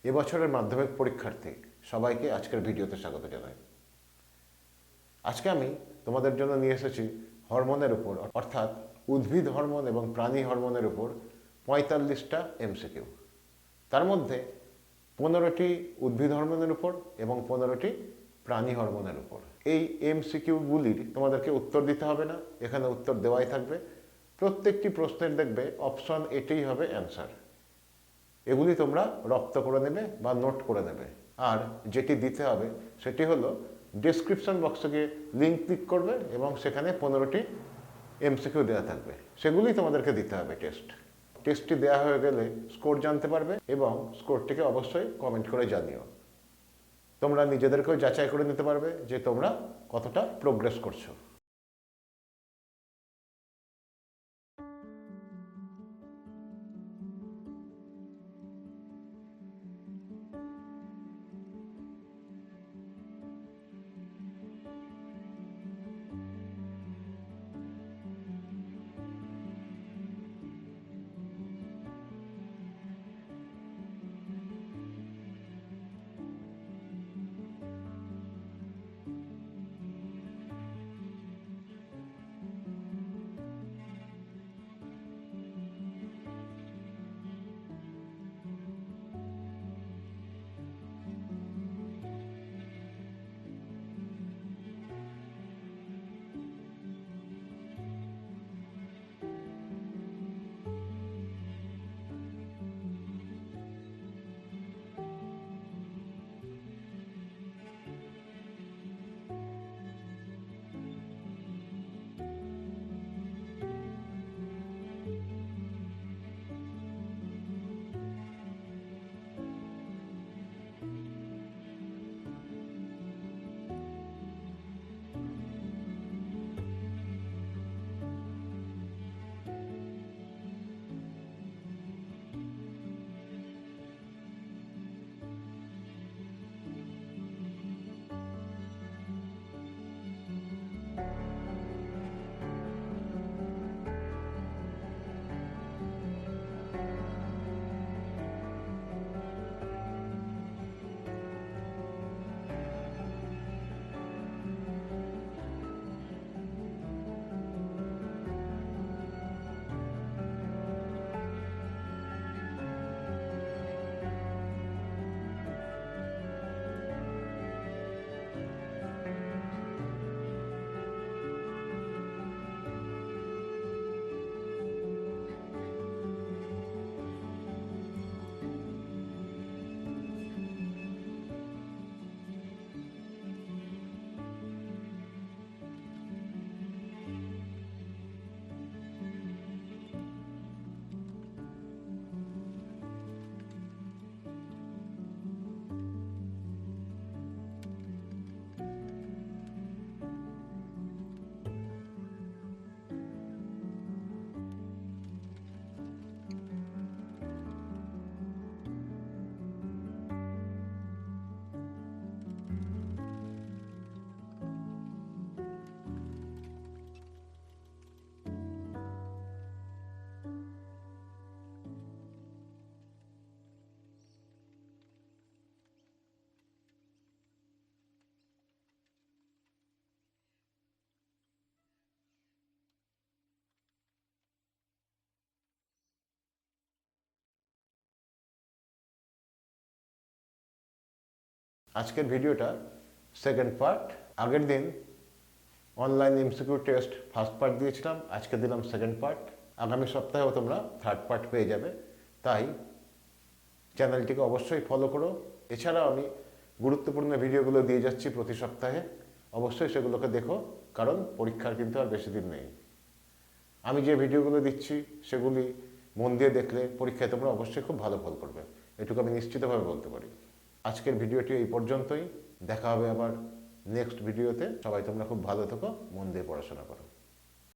এবছরের মাধ্যমিক পরীক্ষার্থী সবাইকে আজকের ভিডিওতে স্বাগত জানাই। আজকে আমি তোমাদের জন্য নিয়ে এসেছি হরমোনের উপর, অর্থাৎ উদ্ভিদ হরমোন এবং প্রাণী হরমোনের উপর 45টা এমসিকিউ। তার মধ্যে 15টি উদ্ভিদ হরমোনের উপর এবং 15টি প্রাণী হরমোনের উপর। এই এমসিকিউগুলির তোমাদেরকে উত্তর দিতে হবে না, এখানে উত্তর দেওয়াই থাকবে। প্রত্যেকটি প্রশ্নের দেখবে অপশন এটাই হবে অ্যান্সার। এগুলি তোমরা রপ্ত করে নেবে বা নোট করে নেবে। আর যেটি দিতে হবে সেটি হলো ডেসক্রিপশন বক্সে গিয়ে লিঙ্ক ক্লিক করবে এবং সেখানে 15টি এমসিকিউ দেওয়া থাকবে, সেগুলি তোমাদেরকে দিতে হবে। টেস্টটি দেওয়া হয়ে গেলে স্কোর জানতে পারবে এবং স্কোরটিকে অবশ্যই কমেন্ট করে জানিও। তোমরা নিজেদেরকেও যাচাই করে নিতে পারবে যে তোমরা কতটা প্রোগ্রেস করছো। আজকের ভিডিওটা সেকেন্ড পার্ট। আগের দিন online MCQ test first part দিয়েছিলাম, আজকে দিলাম সেকেন্ড পার্ট। আগামী সপ্তাহেও তোমরা থার্ড পার্ট পেয়ে যাবে, তাই চ্যানেলটিকে অবশ্যই ফলো করো। এছাড়াও আমি গুরুত্বপূর্ণ ভিডিওগুলো দিয়ে যাচ্ছি প্রতি সপ্তাহে, অবশ্যই সেগুলোকে দেখো, কারণ পরীক্ষার কিন্তু আর বেশি দিন নেই। আমি যে ভিডিওগুলো দিচ্ছি সেগুলি মন দিয়ে দেখলে পরীক্ষায় তোমরা অবশ্যই খুব ভালো ফল করবে, এটুকু আমি নিশ্চিতভাবে বলতে পারি। আজকের ভিডিওটি এই পর্যন্তই, দেখা হবে আবার নেক্সট ভিডিওতে। সবাই তোমরা খুব ভালো থেকো, মন দিয়ে পড়াশোনা করো।